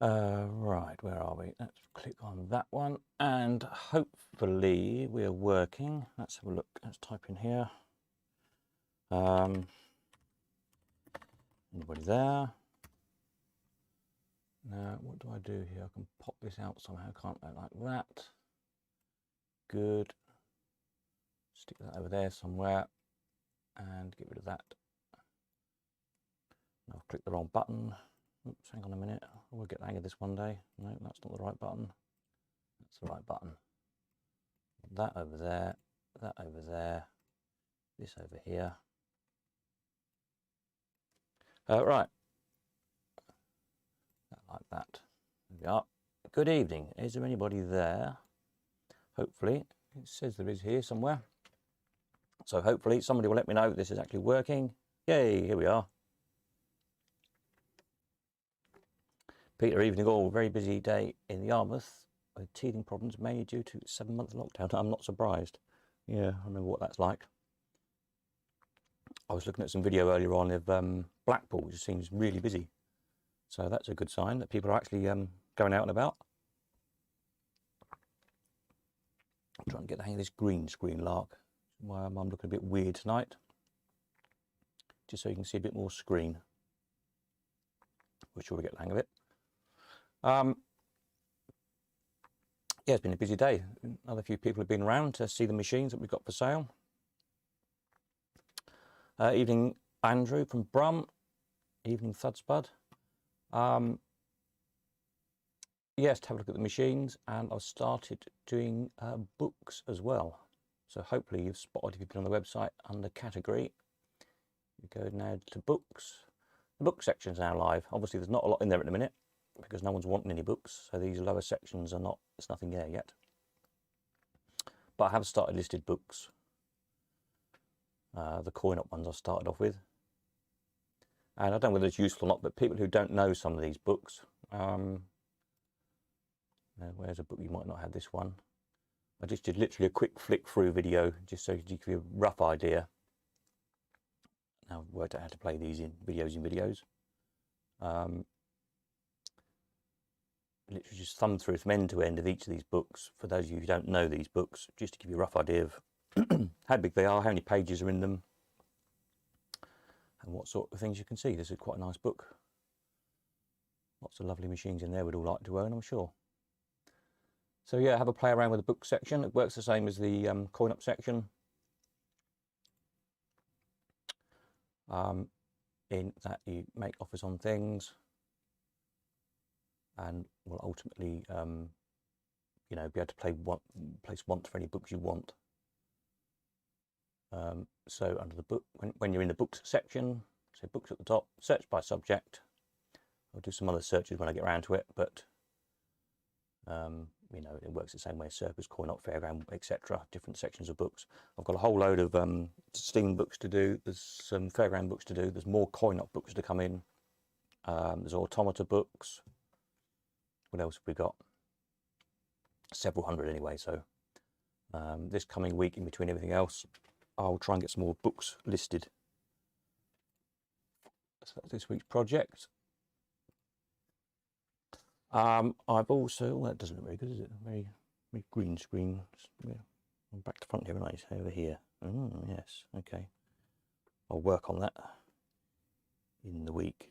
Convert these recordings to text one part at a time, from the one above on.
Right, where are we? Let's click on that one, and hopefully we're working. Let's have a look. Let's type in here. Anybody there? Now, what do I do here? I can pop this out somehow, can't I? Like that. Good. Stick that over there somewhere, and get rid of that. Now I've clicked the wrong button. Oops, hang on a minute. I will get the hang of this one day. No, that's not the right button. That's the right button. That over there, that over there, this over here. Right. Like that. There we are. Good evening. Is there anybody there? Hopefully. It says there is here somewhere. So hopefully somebody will let me know this is actually working. Yay, here we are. Peter, evening all. Very busy day in Yarmouth with teething problems, mainly due to 7-month lockdown. I'm not surprised. Yeah, I remember what that's like. I was looking at some video earlier on of Blackpool, which seems really busy. So that's a good sign that people are actually going out and about. I'm trying to get the hang of this green screen, Lark. Why I'm looking a bit weird tonight. Just so you can see a bit more screen. We're sure we get the hang of it. Yeah, it's been a busy day. Another few people have been around to see the machines that we've got for sale. Evening, Andrew from Brum. Evening, Thudspud. Yes, to have a look at the machines, and I've started doing books as well. So hopefully you've spotted, if you've been on the website, under category. You go now to books. The book section is now live. Obviously there's not a lot in there at the minute because no one's wanting any books, so these lower sections are not, there's nothing there yet. But I have started listed books. The coin-op ones I started off with. And I don't know whether it's useful or not, but people who don't know some of these books, where's a book you might not have this one. I just did literally a quick flick through video just so you can give you a rough idea. Now I've worked out how to play these in videos. Literally just thumb through from end to end of each of these books for those of you who don't know these books, just to give you a rough idea of how big they are, how many pages are in them, and what sort of things you can see. This is quite a nice book. Lots of lovely machines in there we'd all like to own, I'm sure. So yeah, have a play around with the book section. It works the same as the coin-op section. In that you make offers on things and will ultimately you know, be able to place once for any books you want. So under the book, when you're in the books section, so books at the top, search by subject. I'll do some other searches when I get around to it, but you know, it works the same way as Circus, Coin-op, Fairground, etc. Different sections of books. I've got a whole load of Steam books to do. There's some Fairground books to do. There's more Coin-op books to come in. There's Automata books. What else have we got? Several hundred anyway. So this coming week, in between everything else, I'll try and get some more books listed. So that's this week's project. I've also, well, that doesn't look very good, is it? Very green screen. I'm back to front here, right? Over here. Oh, yes, okay. I'll work on that in the week.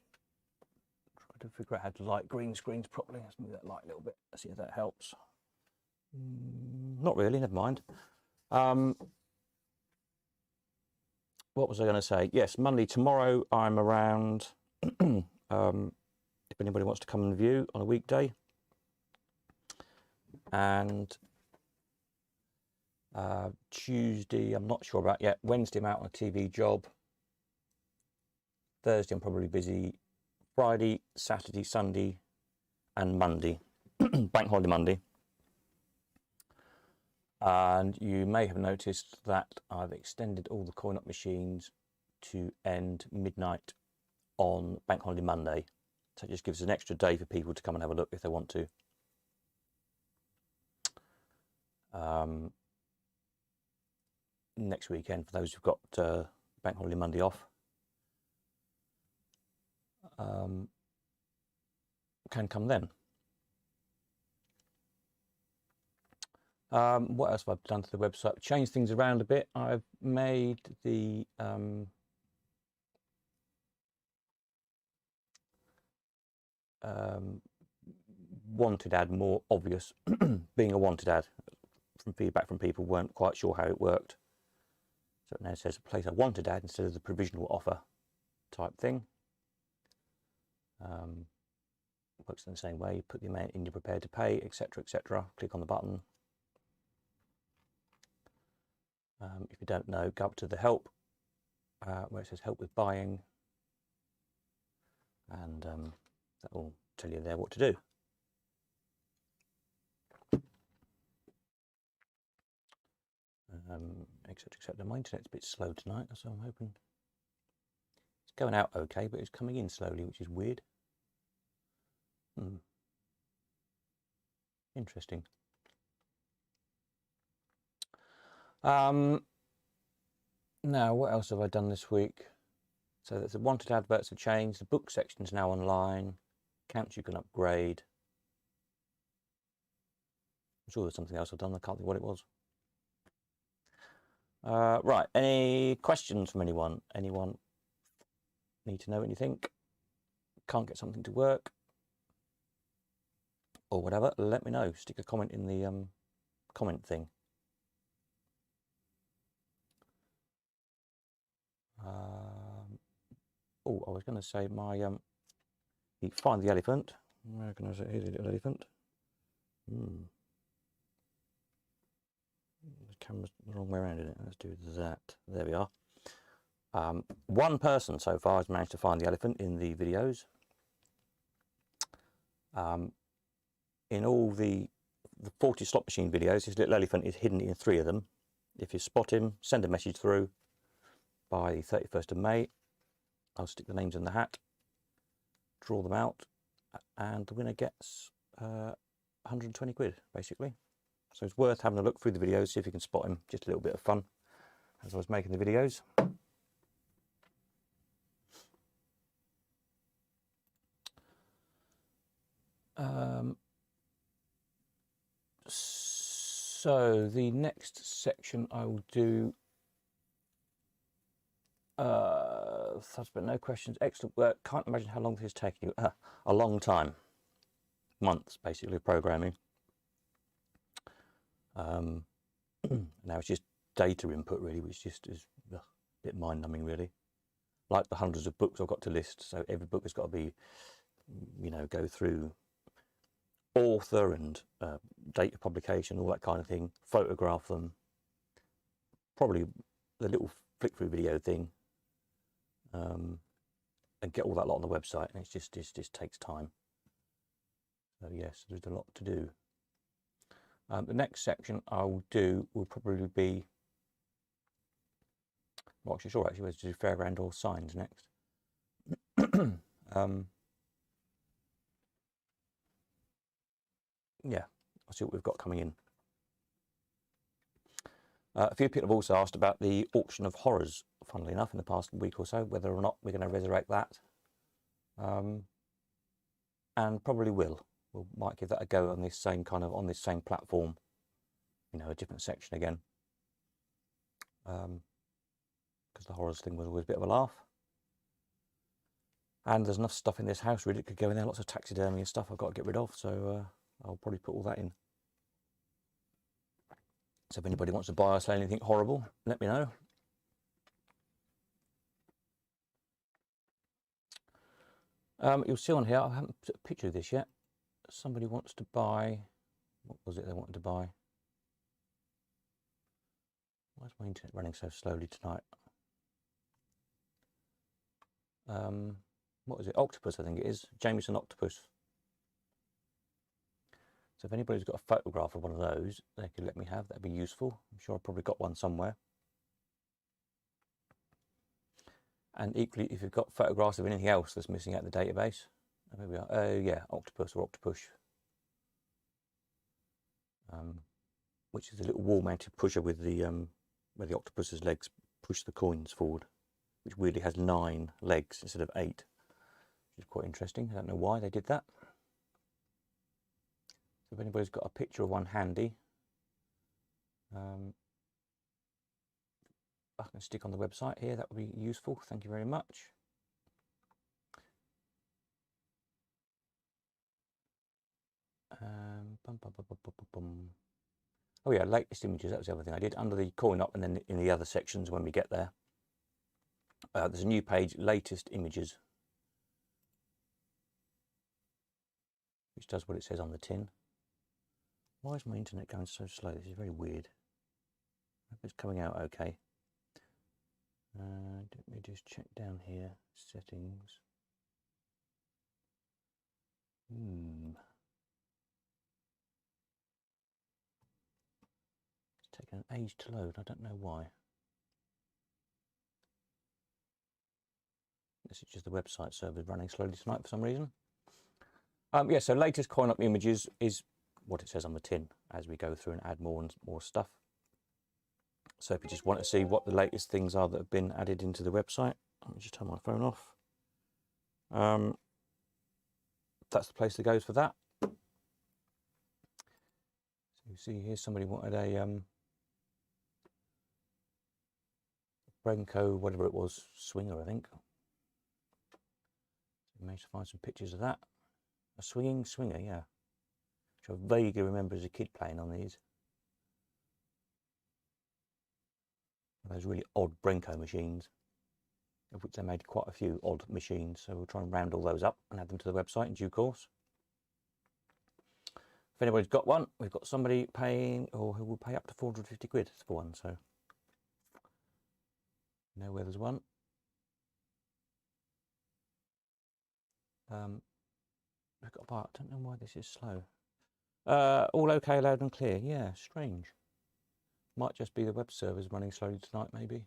Try to figure out how to light green screens properly. Let's move that light a little bit. Let's see if that helps. Not really, never mind. What was I going to say? Yes, Monday, tomorrow I'm around. If anybody wants to come and view on a weekday. And Tuesday, I'm not sure about yet. Wednesday, I'm out on a TV job. Thursday, I'm probably busy. Friday, Saturday, Sunday, and Monday. Bank holiday Monday. And you may have noticed that I've extended all the coin-op machines to end midnight on Bank holiday Monday. So it just gives an extra day for people to come and have a look if they want to. Next weekend, for those who've got Bank holiday Monday off, can come then. What else have I done to the website? Changed things around a bit. I've made the wanted ad more obvious. Being a wanted ad, from feedback from people, weren't quite sure how it worked. So it now says place a wanted ad instead of the provisional offer type thing. Works in the same way. Put the amount in you're prepared to pay, etc., etc. Click on the button. If you don't know, go up to the help where it says help with buying, and that will tell you there what to do. Etc., etc. My internet's a bit slow tonight, so I'm hoping it's going out okay, but it's coming in slowly, which is weird. Interesting. Now, what else have I done this week? So the wanted adverts have changed. The book section is now online. Accounts you can upgrade. I'm sure there's something else I've done. I can't think what it was. Right. Any questions from anyone? Anyone need to know anything? Can't get something to work? Or whatever, let me know. Stick a comment in the comment thing. Oh, I was going to say my find the elephant. Where can I say? Here's the little elephant. The camera's the wrong way around, isn't it? Let's do that. There we are. One person so far has managed to find the elephant in the videos. In all the 40 slot machine videos, this little elephant is hidden in 3 of them. If you spot him, send a message through by the 31st of May. I'll stick the names in the hat, draw them out, and the winner gets 120 quid, basically. So it's worth having a look through the videos, see if you can spot him. Just a little bit of fun as I was making the videos. So the next section I will do, but no questions. Excellent work. Can't imagine how long this is taking you. A long time. Months, basically, programming. Now it's just data input, really, which just is a bit mind-numbing, really. Like the hundreds of books I've got to list, so every book has got to be, you know, go through author and date of publication, all that kind of thing, photograph them, probably the little flick through video thing, and get all that lot on the website, and it just takes time. So yes, there's a lot to do. The next section I will do will probably be, I'm not actually sure actually whether to do fairground or signs next. Yeah, I'll see what we've got coming in. A few people have also asked about the auction of horrors, funnily enough, in the past week or so, whether or not we're going to resurrect that. And probably will. We might give that a go on this same on this same platform, you know, a different section again. Because the horrors thing was always a bit of a laugh. And there's enough stuff in this house really that could go in there, lots of taxidermy and stuff I've got to get rid of, so I'll probably put all that in. So if anybody wants to buy or sell anything horrible, let me know. You'll see on here, I haven't put a picture of this yet. Somebody wants to buy, what was it they wanted to buy? Why is my internet running so slowly tonight? What is it? Octopus, I think it is. Jameson octopus. So if anybody's got a photograph of one of those, they could let me have. That'd be useful. I'm sure I've probably got one somewhere. And equally, if you've got photographs of anything else that's missing out the database, maybe yeah, octopus or octopus, which is a little wall-mounted pusher with the where the octopus's legs push the coins forward, which weirdly has 9 legs instead of 8, which is quite interesting. I don't know why they did that. So if anybody's got a picture of one handy, I can stick on the website here, that would be useful. Thank you very much. Oh yeah, latest images, that was the other thing I did. Under the coin op and then in the other sections when we get there. There's a new page, latest images, which does what it says on the tin. Why is my internet going so slow? This is very weird. I hope it's coming out okay. Let me just check down here, settings. It's taken an age to load, I don't know why. This is just the website server running slowly tonight for some reason. Yeah, so latest coin op images is what it says on the tin as we go through and add more and more stuff. So if you just want to see what the latest things are that have been added into the website, let me just turn my phone off. That's the place that goes for that. So you see here somebody wanted a Brenco, whatever it was, swinger, I think. So managed to find some pictures of that. A swinging swinger, yeah. Which I vaguely remember as a kid playing on these. Those really odd Brenco machines, of which they made quite a few odd machines. So we'll try and round all those up and add them to the website in due course. If anybody's got one, we've got somebody paying, or who will pay up to 450 quid for one. So you know where there's one. We've got a bar. I don't know why this is slow. All okay, loud and clear. Yeah, strange. Might just be the web servers running slowly tonight, maybe.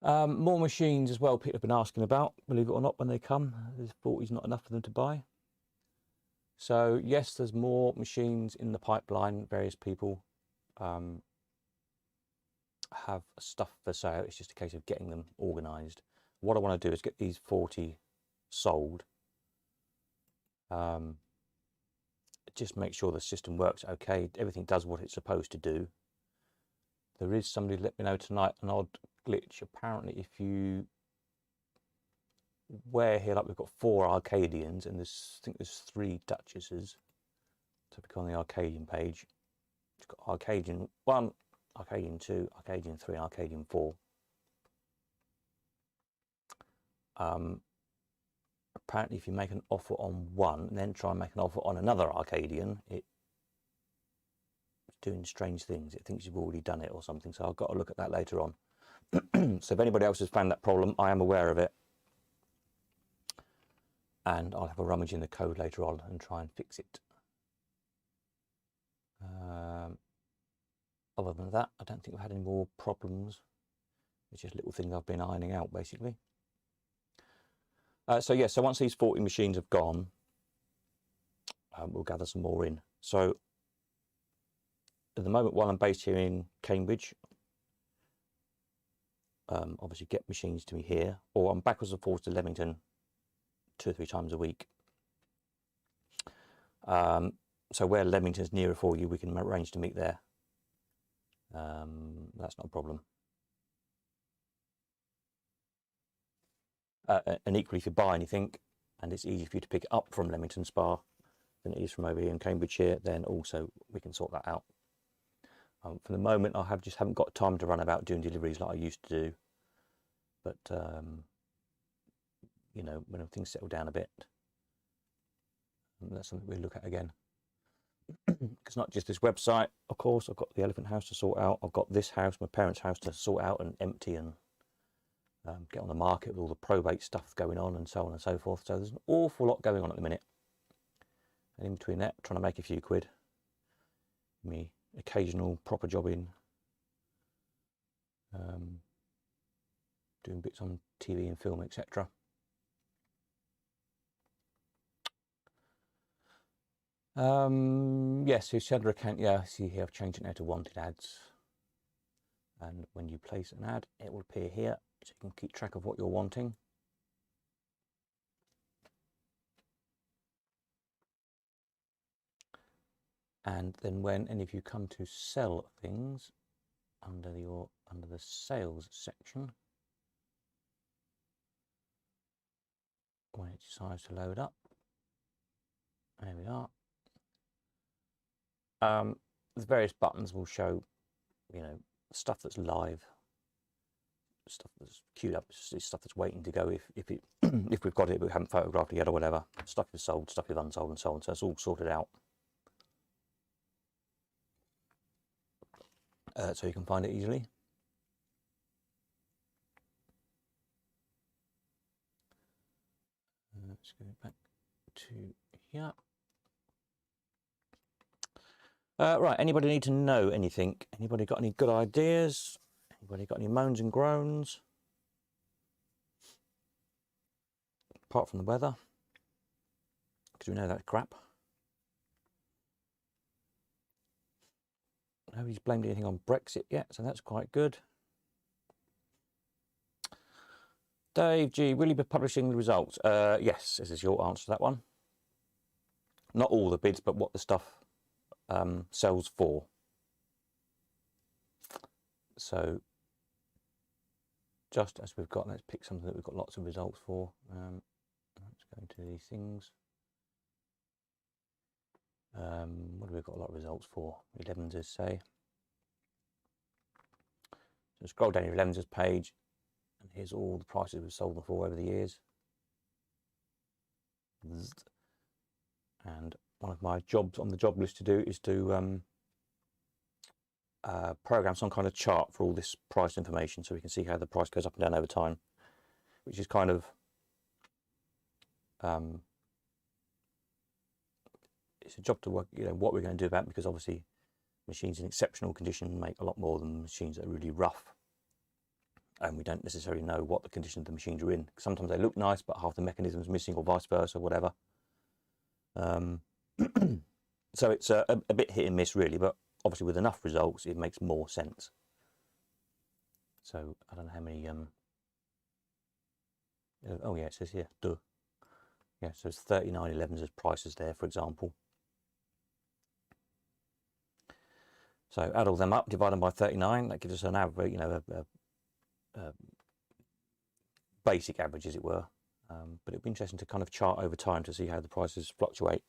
More machines as well, people have been asking about, believe it or not, when they come. There's 40's not enough for them to buy. So yes, there's more machines in the pipeline. Various people have stuff for sale. It's just a case of getting them organised. What I want to do is get these 40 sold. Just make sure the system works okay. Everything does what it's supposed to do. There is somebody let me know tonight, an odd glitch. Apparently, if you wear here, like we've got 4 Arcadians, and I think there's 3 Duchesses. So if we go on the Arcadian page, it's got Arcadian 1, Arcadian 2, Arcadian 3, Arcadian 4. Apparently, if you make an offer on one and then try and make an offer on another Arcadian, it's doing strange things. It thinks you've already done it or something. So I've got to look at that later on. So if anybody else has found that problem, I am aware of it. And I'll have a rummage in the code later on and try and fix it. Other than that, I don't think we've had any more problems. It's just little things I've been ironing out, basically. So yeah, so once these 40 machines have gone, we'll gather some more in. So at the moment, while I'm based here in Cambridge, obviously get machines to me here, or I'm backwards and forwards to Leamington 2 or 3 times a week. So where Leamington's nearer for you, we can arrange to meet there. That's not a problem. And equally, if you buy anything and it's easy for you to pick it up from Leamington Spa than it is from over here in Cambridgeshire, then also we can sort that out. For the moment, I just haven't got time to run about doing deliveries like I used to do. But you know, when things settle down a bit, that's something we'll look at again. It's not just this website, of course. I've got the Elephant House to sort out. I've got this house, my parents' house, to sort out and empty and get on the market with all the probate stuff going on and so on and so forth. So there's an awful lot going on at the minute. And in between that, trying to make a few quid. Me occasional proper jobbing. Doing bits on TV and film, etc. Yes, your Shadow account, yeah, see here I've changed it now to wanted ads. And when you place an ad, it will appear here, so you can keep track of what you're wanting. And then when any of you come to sell things under the sales section, when it decides to load up, there we are. The various buttons will show, you know, stuff that's live, stuff that's queued up, stuff that's waiting to go if it if we've got it but we haven't photographed it yet or whatever. Stuff is sold, stuff is unsold, and so on. So it's all sorted out. So you can find it easily. Let's go back to here. Right, anybody need to know anything? Anybody got any good ideas? Anybody got any moans and groans? Apart from the weather, because we know that's crap. Nobody's blamed anything on Brexit yet, so that's quite good. Dave G, will you be publishing the results? Yes, this is your answer to that one. Not all the bids, but what the stuff sells for. So just as we've got, let's pick something that we've got lots of results for. Let's go into these things. What have we got a lot of results for? 11s, say. So scroll down your 11s page, and here's all the prices we've sold them for over the years. And one of my jobs on the job list to do is to program some kind of chart for all this price information, so we can see how the price goes up and down over time, which is kind of it's a job to work, you know, what we're going to do about it, because obviously machines in exceptional condition make a lot more than machines that are really rough, and we don't necessarily know what the condition the machines are in. Sometimes they look nice but half the mechanism is missing, or vice versa, whatever. So it's a bit hit and miss really, but obviously with enough results it makes more sense. So I don't know how many oh yeah, it says here, duh. Yeah, so it's 39 11s as prices there, for example. So add all them up, divide them by 39, that gives us an average, you know, a basic average, as it were. But it'd be interesting to kind of chart over time to see how the prices fluctuate.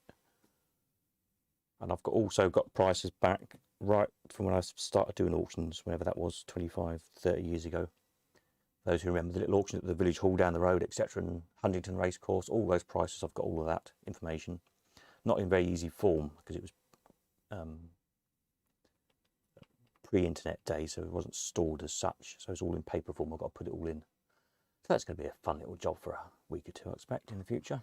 And I've also got prices back right from when I started doing auctions, whenever that was, 25, 30 years ago. Those who remember the little auction at the village hall down the road, etc., and Huntington Racecourse, all those prices, I've got all of that information. Not in very easy form, because it was pre-internet days, so it wasn't stored as such. So it's all in paper form. I've got to put it all in. So that's going to be a fun little job for a week or two, I expect, in the future.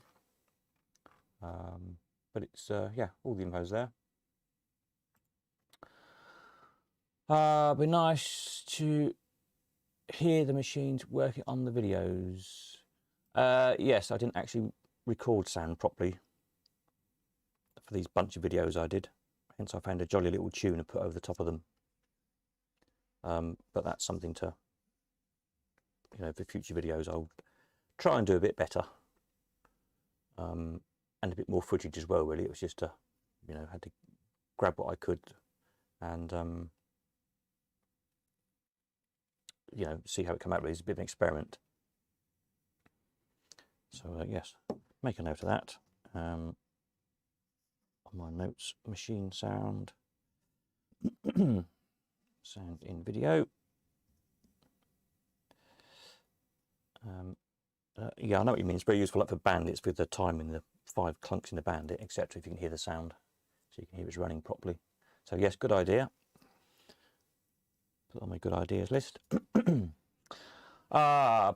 But it's, yeah, all the info's there. It'd be nice to hear the machines working on the videos. Yes, I didn't actually record sound properly for these bunch of videos I did. Hence I found a jolly little tune to put over the top of them. But that's something to, you know, for future videos I'll try and do a bit better. And a bit more footage as well, really. It was just to, you know, had to grab what I could and, you know, see how it came out. Really, it's a bit of an experiment. So, yes, make a note of that. On my notes, machine sound, sound in video. Yeah, I know what you mean. It's very useful like for bandits with the timing, the 5 clunks in the bandit, etc. If you can hear the sound, so you can hear it's running properly. So yes, good idea. Put on my good ideas list.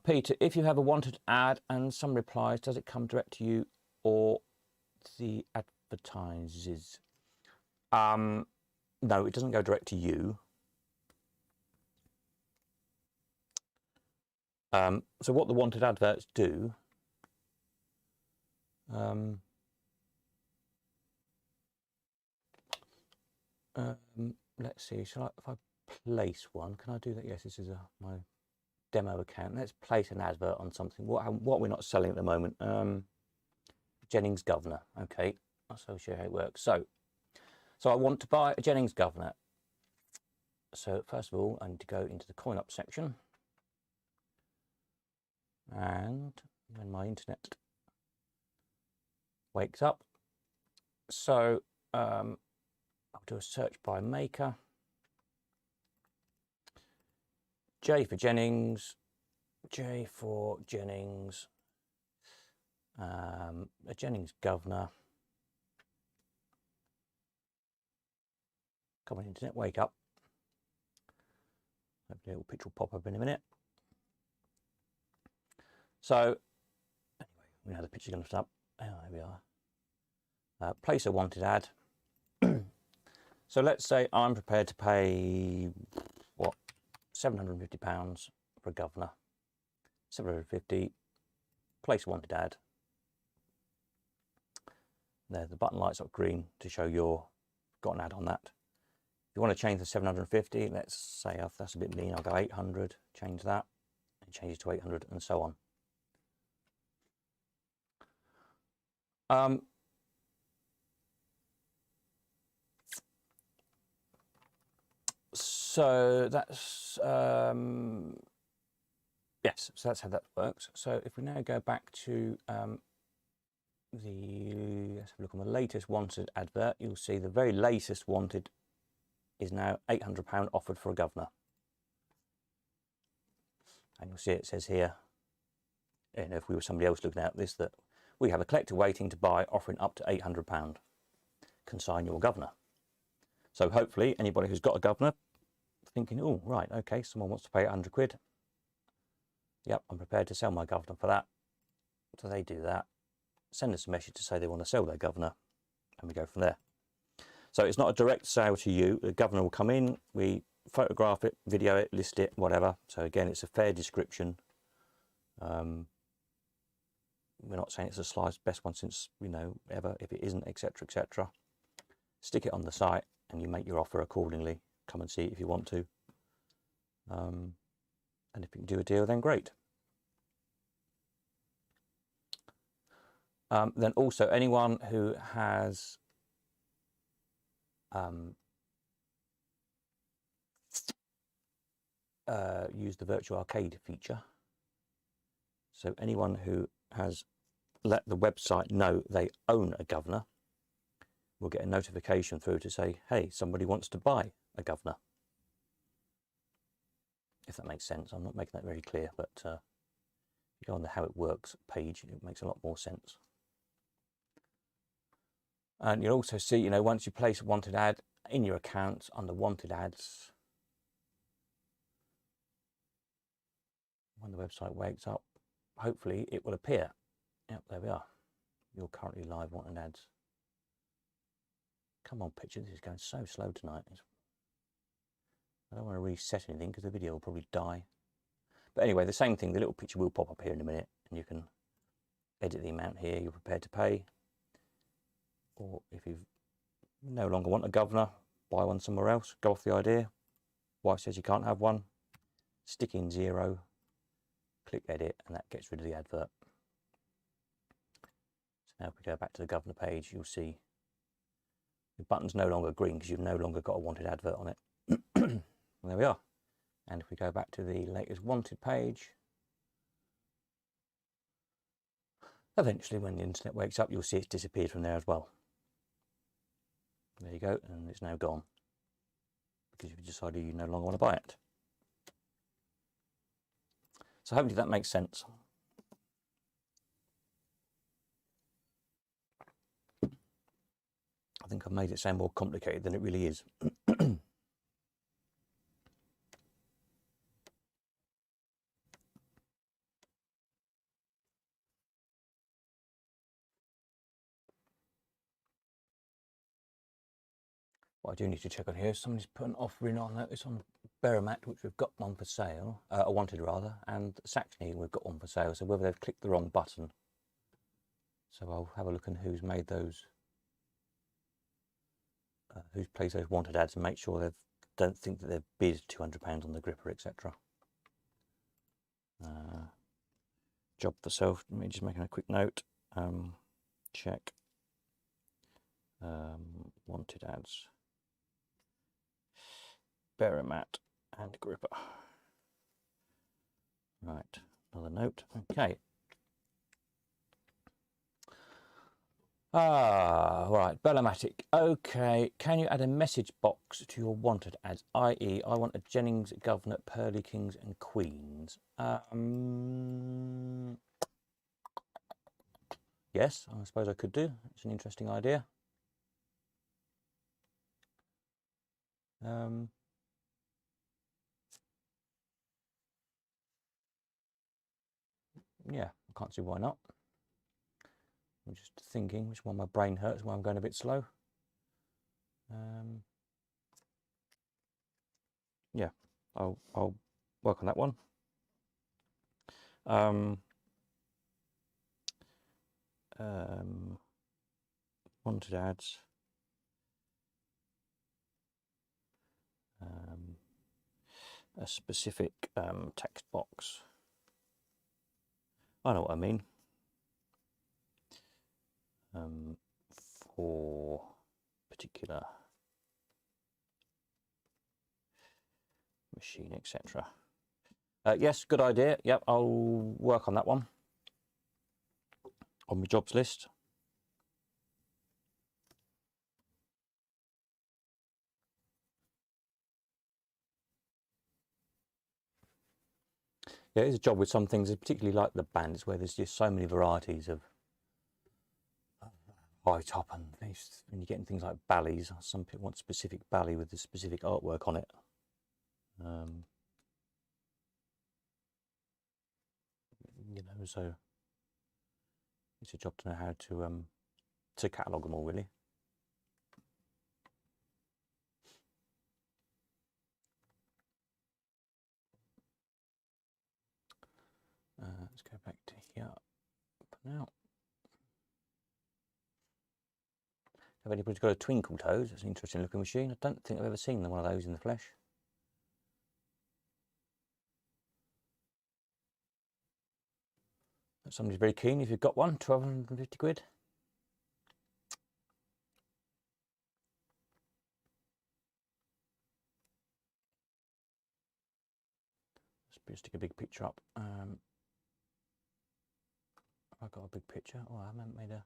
Peter, if you have a wanted ad and some replies, does it come direct to you or the advertisers? No, it doesn't go direct to you. So what the wanted adverts do, let's see, shall I, if I place one, can I do that? Yes, this is my demo account. Let's place an advert on something. What we're not selling at the moment. Jennings Governor. Okay, I'll show you how it works. So So I want to buy a Jennings Governor. So first of all, I need to go into the coin up section, and when my internet wakes up, so I'll do a search by maker. J for Jennings, J for Jennings, a Jennings Governor. Come on, internet, wake up. Hopefully a little picture will pop up in a minute. So anyway, we know the picture's going to stop. Oh, there we are. Place a wanted ad. So let's say I'm prepared to pay, what, £750 for a Governor. 750, place a wanted ad. There, the button lights up green to show you've got an ad on that. If you want to change the 750, let's say if that's a bit mean, I'll go 800, change that, and change it to 800, and so on. So that's yes, so that's how that works. So if we now go back to let's have a look on the latest wanted advert, you'll see the very latest wanted is now £800 offered for a Governor. And you'll see it says here, and if we were somebody else looking at this, that we have a collector waiting to buy, offering up to £800. Consign your Governor. So hopefully anybody who's got a Governor thinking, oh, right, okay, someone wants to pay 100 quid. Yep, I'm prepared to sell my Governor for that. So they do that, send us a message to say they want to sell their Governor, and we go from there. So it's not a direct sale to you. The Governor will come in, we photograph it, video it, list it, whatever. So again, it's a fair description. We're not saying it's the slightest best one since, you know, ever. If it isn't, etc., etc. Stick it on the site and you make your offer accordingly. Come and see it if you want to. And if you can do a deal, then great. Then also anyone who has used the virtual arcade feature. So anyone who has let the website know they own a Governor will get a notification through to say, hey, somebody wants to buy a Governor. If that makes sense. I'm not making that very clear, but if you go on the how it works page, it makes a lot more sense. And you'll also see, you know, once you place a wanted ad in your account under wanted ads, when the website wakes up, hopefully it will appear. Yep, there we are. You're currently live wanted ads. Come on, picture, this is going so slow tonight. I don't want to reset anything because the video will probably die. But anyway, the same thing, the little picture will pop up here in a minute, and you can edit the amount here you're prepared to pay. Or if you no longer want a Governor, buy one somewhere else, go off the idea. Wife says you can't have one, stick in 0, click edit, and that gets rid of the advert. So now if we go back to the Governor page, you'll see the button's no longer green because you've no longer got a wanted advert on it. There we are. And if we go back to the latest wanted page, eventually when the internet wakes up, you'll see it's disappeared from there as well. There you go, and it's now gone because you've decided you no longer want to buy it. So hopefully that makes sense. I think I've made it sound more complicated than it really is. What I do need to check on here is somebody's put an offer in on that. It's on Beramat, which we've got one for sale, or wanted rather, and Saxony, we've got one for sale. So whether they've clicked the wrong button. So I'll have a look at who's made those, who's placed those wanted ads, and make sure they don't think that they've bid £200 on the gripper, etc. Job for self. Let me just make a quick note. Check Wanted ads, bearer mat and gripper. Right, another note. Okay. Right, Bellomatic. Okay, can you add a message box to your wanted ads, i.e. I want a Jennings, Governor, Pearly Kings and Queens? Yes, I suppose I could do. It's an interesting idea. Yeah, I can't see why not. I'm just thinking which one my brain hurts, why I'm going a bit slow. Yeah, I'll work on that one. Wanted ads. A specific text box. I know what I mean. For particular machine, etc. Yes, good idea. Yep, I'll work on that one on my jobs list. Yeah, it's a job with some things, particularly like the bands, where there's just so many varieties of high top, and when you're getting things like ballys, some people want specific bally with the specific artwork on it. You know, so it's a job to know how to catalogue them all, really. Let's go back to here for now. Have anybody's got a Twinkle Toes? It's an interesting looking machine. I don't think I've ever seen one of those in the flesh. Somebody's very keen. If you've got one, 1,250 quid. Let's stick a big picture up. I've got a big picture. Oh, I haven't made a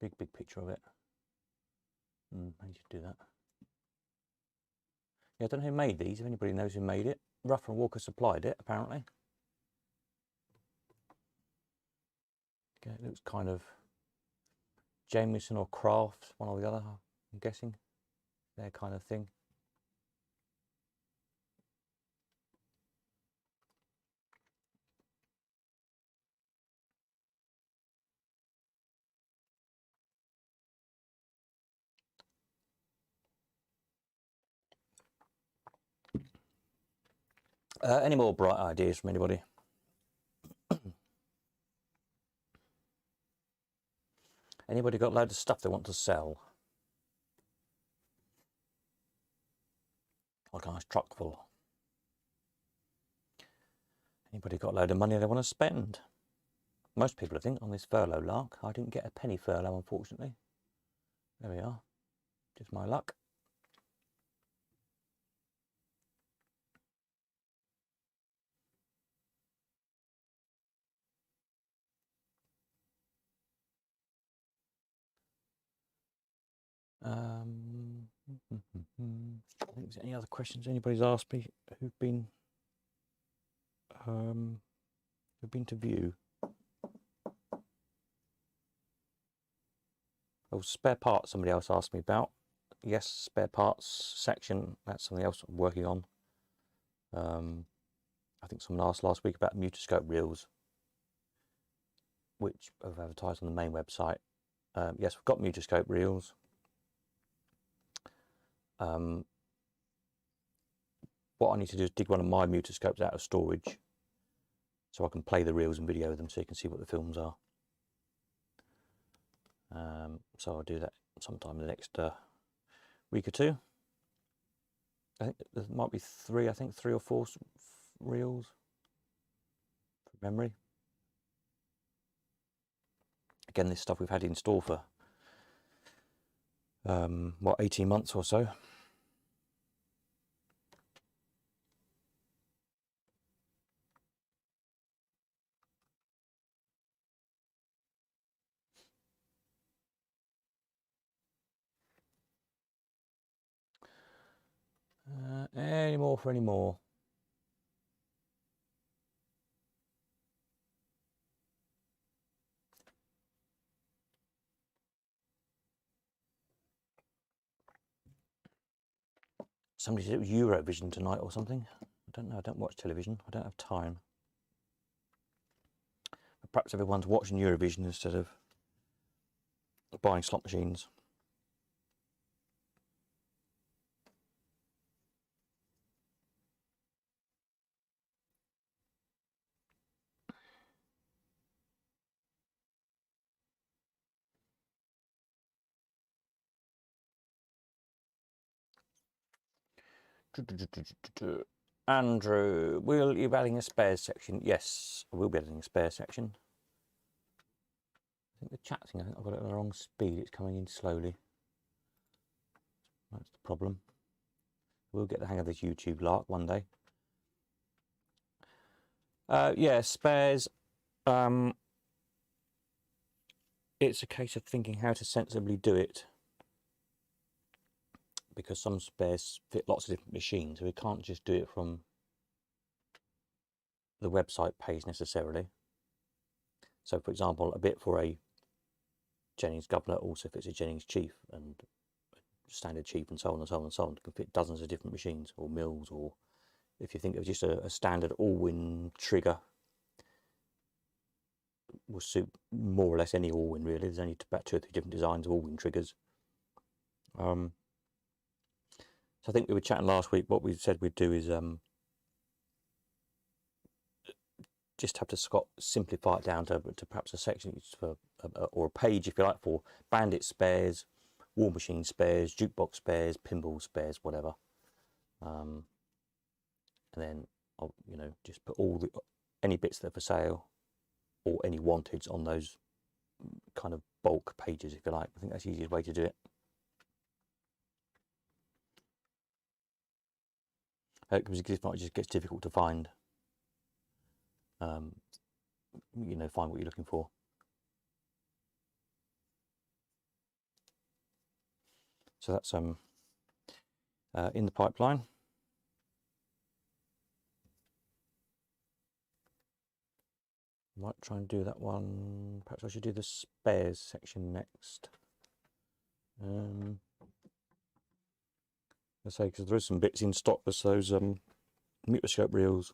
big picture of it. I need to do that. Yeah, I don't know who made these. If anybody knows who made it. Ruff and Walker supplied it, apparently. Okay, it looks kind of Jameson or Crafts, one or the other, I'm guessing. Their kind of thing. Any more bright ideas from anybody? Anybody got loads of stuff they want to sell? Like a nice truck full. Anybody got a load of money they want to spend? Most people, I think, on this furlough lark. I didn't get a penny furlough, unfortunately. There we are. Just my luck. I think there's any other questions anybody's asked me who've been to view. Oh, spare parts, somebody else asked me about. Yes, spare parts section, that's something else I'm working on. I think someone asked last week about Mutoscope reels, which I've advertised on the main website. Yes, we've got Mutoscope reels. What I need to do is dig one of my Mutoscopes out of storage so I can play the reels and video them so you can see what the films are. So I'll do that sometime in the next week or two. I think there might be three or four reels from memory. Again, this stuff we've had in store for what, 18 months or so. Any more for any more? Somebody said it was Eurovision tonight or something. I don't know, I don't watch television, I don't have time. But perhaps everyone's watching Eurovision instead of buying slot machines. Andrew, will you be adding a spares section? Yes, I will be adding a spare section. I think the chat thing, I think I've got it at the wrong speed. It's coming in slowly. That's the problem. We'll get the hang of this YouTube lark one day. Yeah, spares. It's a case of thinking how to sensibly do it, because some spares fit lots of different machines, so we can't just do it from the website page necessarily. So, for example, a bit for a Jennings Governor also fits a Jennings Chief, and standard Chief, and so on and so on and so on. It can fit dozens of different machines or mills, or if you think of just a standard Allwyn trigger, will suit more or less any Allwyn really. There's only about 2 or 3 different designs of Allwyn triggers. So I think we were chatting last week. What we said we'd do is just have to simplify it down to perhaps a section for or a page, if you like, for Bandit spares, War Machine spares, Jukebox spares, Pinball spares, whatever. And then I'll, just put any bits that are for sale or any wanteds on those kind of bulk pages, if you like. I think that's the easiest way to do it. Because it just gets difficult to find, find what you're looking for. So that's in the pipeline. Might try and do that one. Perhaps I should do the spares section next. I say, because there is some bits in stock. There's those Mutoscope reels.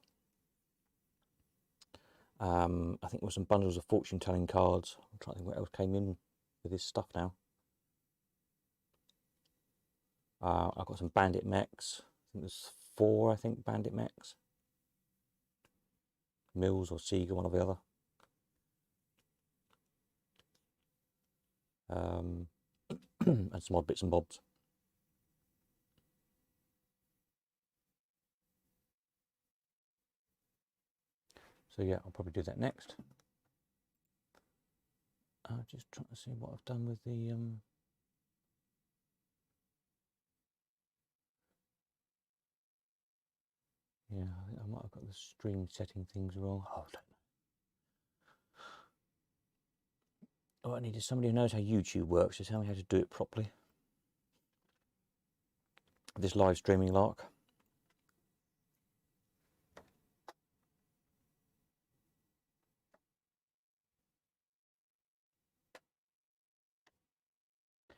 I think there were some bundles of fortune telling cards. I'm trying to think what else came in with this stuff now. I've got some Bandit mechs. I think there's 4, Bandit mechs. Mills or Sega, one or the other. And some odd bits and bobs. So yeah, I'll probably do that next. Just trying to see what I've done with the yeah, I think I might have got the stream setting things wrong. Oh, I don't know. Oh, I needed somebody who knows how YouTube works to tell me how to do it properly. This live streaming lark.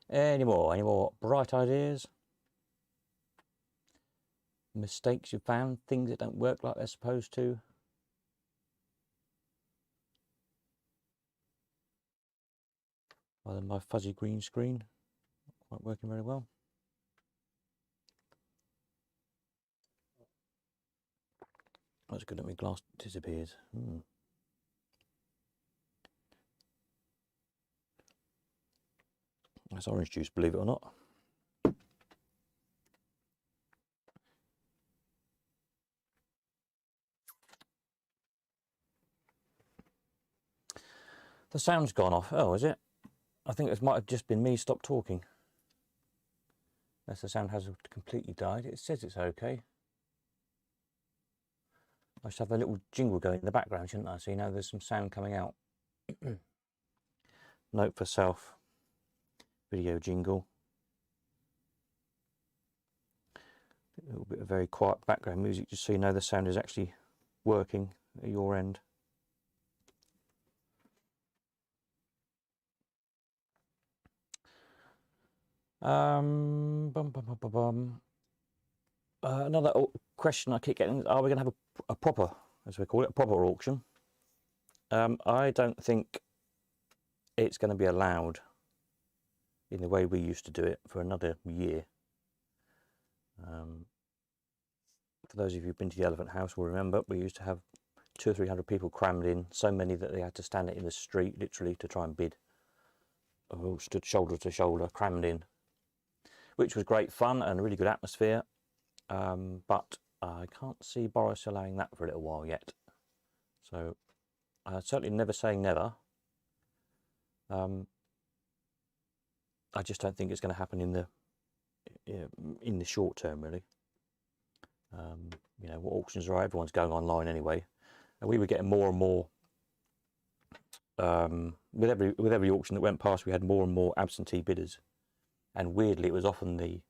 Any more bright ideas? Mistakes you found? Things that don't work like they're supposed to? Other than my fuzzy green screen, not working very well. That's good that my glass disappears. That's orange juice, believe it or not. The sound's gone off. Oh, is it? I think it might have just been me stop talking. Unless the sound has completely died. It says it's okay. I should have a little jingle going in the background, shouldn't I? So you know there's some sound coming out. Note for self, video jingle. A little bit of very quiet background music just so you know the sound is actually working at your end. Another question I keep getting, are we going to have a proper, as we call it, a proper auction? I don't think it's going to be allowed in the way we used to do it for another year. For those of you who've been to the Elephant House will remember we used to have 200 or 300 people crammed in, so many that they had to stand in the street literally to try and bid. All stood shoulder to shoulder, crammed in, which was great fun and a really good atmosphere. But I can't see Boris allowing that for a little while yet. So certainly never saying never. I just don't think it's going to happen in the short term, really. You know what auctions are? Everyone's going online anyway, and we were getting more and more. With every auction that went past, we had more and more absentee bidders, and weirdly, it was often the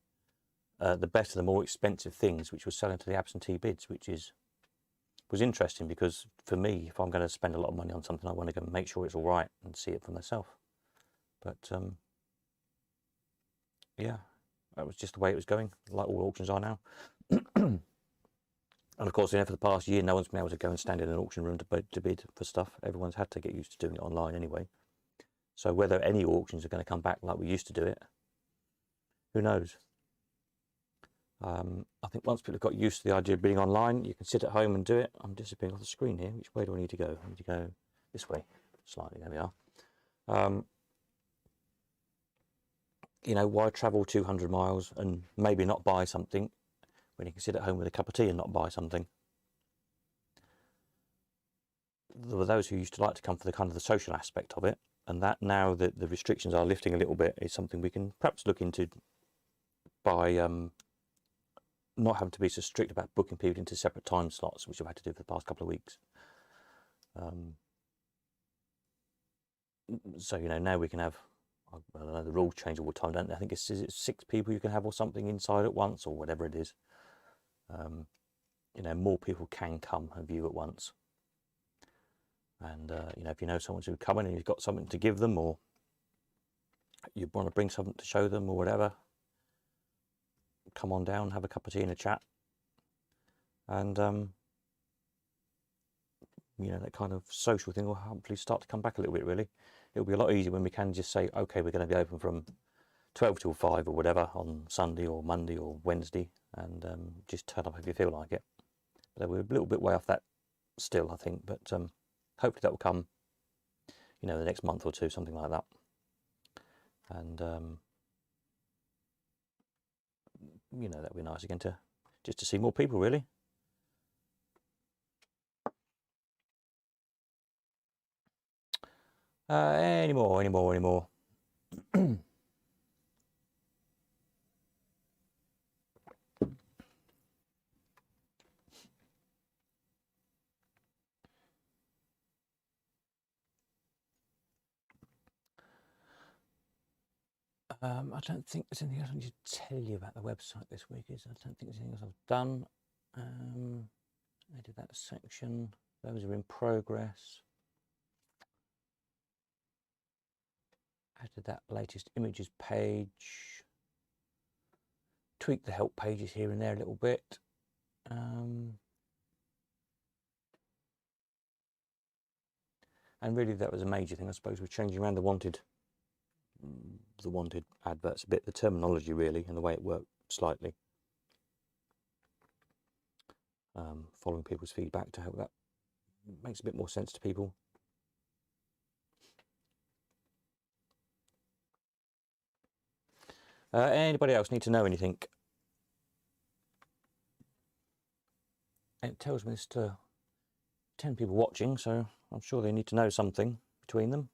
better, the more expensive things which was selling to the absentee bids, which was interesting because for me, if I'm going to spend a lot of money on something, I want to go and make sure it's all right and see it for myself. But yeah, that was just the way it was going, like all auctions are now. And of course, for the past year, no one's been able to go and stand in an auction room to bid for stuff. Everyone's had to get used to doing it online anyway. So whether any auctions are going to come back like we used to do it, who knows? I think once people have got used to the idea of bidding online, you can sit at home and do it. I'm disappearing off the screen here. Which way do I need to go? I need to go this way, slightly. There we are. You know, why travel 200 miles and maybe not buy something when you can sit at home with a cup of tea and not buy something? There were those who used to like to come for the kind of the social aspect of it, and that now that the restrictions are lifting a little bit is something we can perhaps look into by not having to be so strict about booking people into separate time slots, which I've had to do for the past couple of weeks. So you know, now we can have, I don't know, the rules change all the time, don't they? I think it's 6 people you can have or something inside at once, or whatever it is. You know, more people can come and view at once. And you know, if you know someone who's coming and you've got something to give them, or you want to bring something to show them, or whatever, come on down, have a cup of tea and a chat, and you know, that kind of social thing will hopefully start to come back a little bit. Really, it'll be a lot easier when we can just say, okay, we're going to be open from 12 till 5 or whatever on Sunday or Monday or Wednesday, and just turn up if you feel like it. But we're a little bit way off that still, I think, but hopefully that will come, you know, the next month or two, something like that. And you know, that'd be nice again just to see more people, really. Any more. I don't think there's anything else I need to tell you about the website this week. I don't think there's anything else I've done. I did that section. Those are in progress. Added that latest images page. Tweaked the help pages here and there a little bit. And really that was a major thing, I suppose, was changing around the wanted adverts a bit, the terminology really, and the way it worked slightly. Following people's feedback to help that makes a bit more sense to people. Anybody else need to know anything? It tells me there's 10 people watching, so I'm sure they need to know something between them,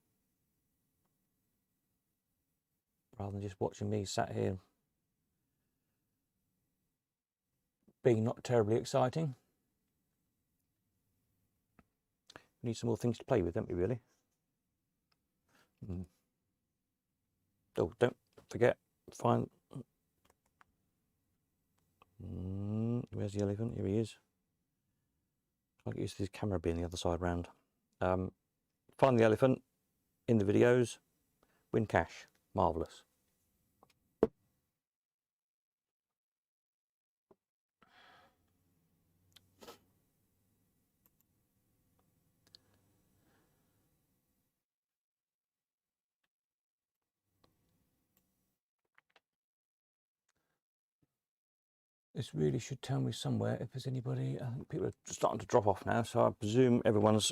rather than just watching me sat here been not terribly exciting. We need some more things to play with, don't we, really? Oh, don't forget, find... where's the elephant? Here he is. I get used to his camera being the other side round. Find the elephant in the videos, win cash. Marvellous. This really should tell me somewhere if there's anybody. I think people are starting to drop off now, so I presume everyone's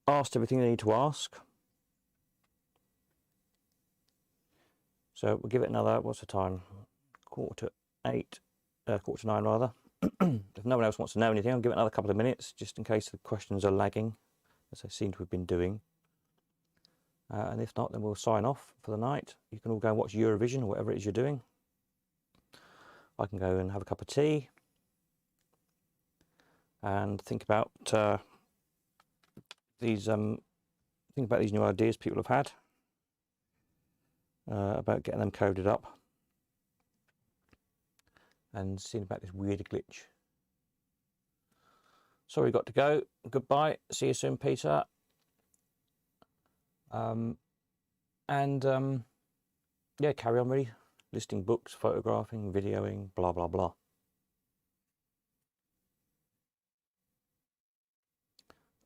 asked everything they need to ask. So we'll give it another, what's the time? 8:45, 9:45 rather. If no one else wants to know anything, I'll give it another couple of minutes, just in case the questions are lagging, as they seem to have been doing. And if not, then we'll sign off for the night. You can all go and watch Eurovision or whatever it is you're doing. I can go and have a cup of tea and think about these new ideas people have had about getting them coded up and seeing about this weird glitch. Sorry, got to go. Goodbye. See you soon, Peter. Yeah, carry on really. Listing books, photographing, videoing, blah, blah, blah.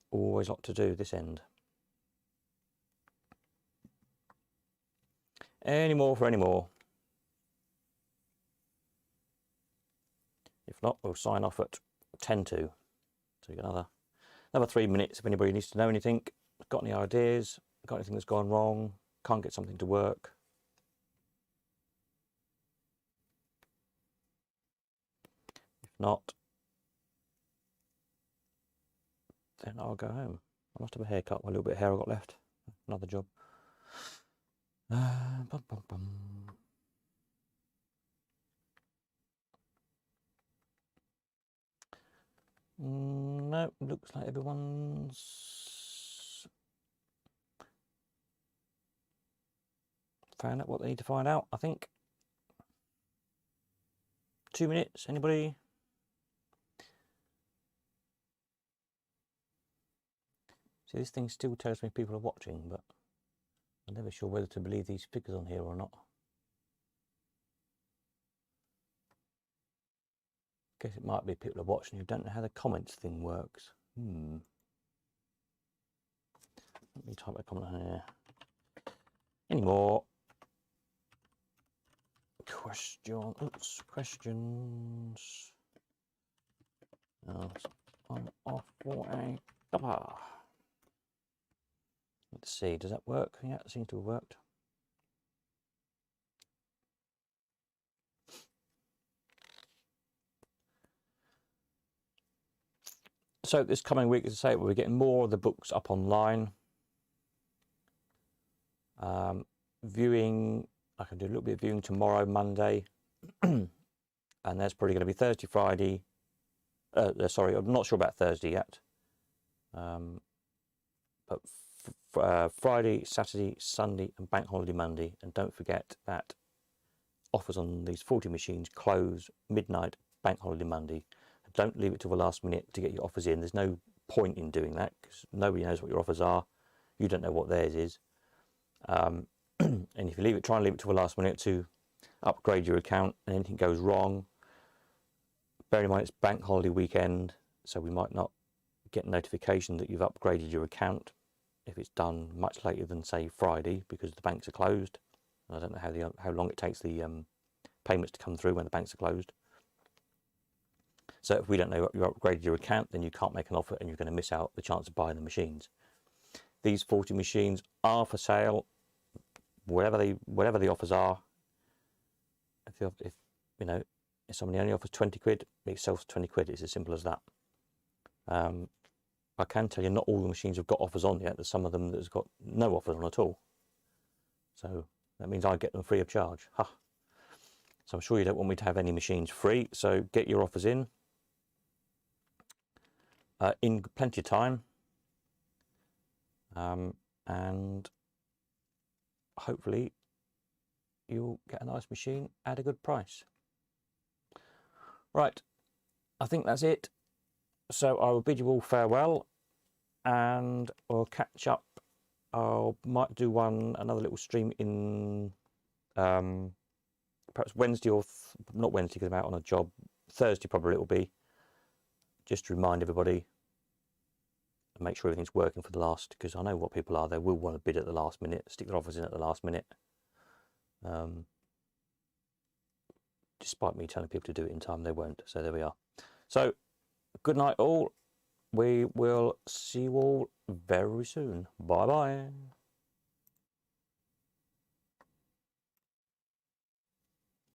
Always a lot to do this end. Any more for any more. If not, we'll sign off at 10 to. So you got another 3 minutes if anybody needs to know anything, got any ideas, got anything that's gone wrong, can't get something to work. If not, then I'll go home. I must have a haircut, a little bit of hair I've got left. Another job. No, looks like everyone's found out what they need to find out, I think. 2 minutes, anybody? See, this thing still tells me people are watching, but I'm never sure whether to believe these figures on here or not. Guess it might be people are watching who don't know how the comments thing works. Let me type a comment on here. Any more questions? I'm off for a cuppa. Let's see, does that work? Yeah, it seems to have worked. So this coming week, as I say, we'll be getting more of the books up online. Viewing, I can do a little bit of viewing tomorrow, Monday, and there's probably going to be Thursday, Friday. Sorry, I'm not sure about Thursday yet. But Friday, Saturday, Sunday, and Bank Holiday Monday. And don't forget that offers on these 40 machines close midnight Bank Holiday Monday. Don't leave it till the last minute to get your offers in. There's no point in doing that because nobody knows what your offers are. You don't know what theirs is. And if you try and leave it till the last minute to upgrade your account and anything goes wrong, bear in mind it's Bank Holiday weekend, so we might not get notification that you've upgraded your account if it's done much later than, say, Friday, because the banks are closed. I don't know how long it takes the payments to come through when the banks are closed. So if we don't know you upgraded your account, then you can't make an offer and you're going to miss out the chance of buying the machines. These 40 machines are for sale, whatever the offers are. If somebody only offers 20 quid, it sells for 20 quid. It's as simple as that. I can tell you not all the machines have got offers on yet. There's some of them that's got no offers on at all. So that means I get them free of charge. Ha. So I'm sure you don't want me to have any machines free. So get your offers in plenty of time, and hopefully you'll get a nice machine at a good price. Right, I think that's it. So I will bid you all farewell, and I'll catch up. I might do another little stream in perhaps Wednesday, or not Wednesday because I'm out on a job. Thursday probably it will be, just to remind everybody and make sure everything's working for the last, because I know what people are. They will want to bid at the last minute, stick their offers in at the last minute, despite me telling people to do it in time, they won't. So there we are. So good night all. We will see you all very soon. Bye bye.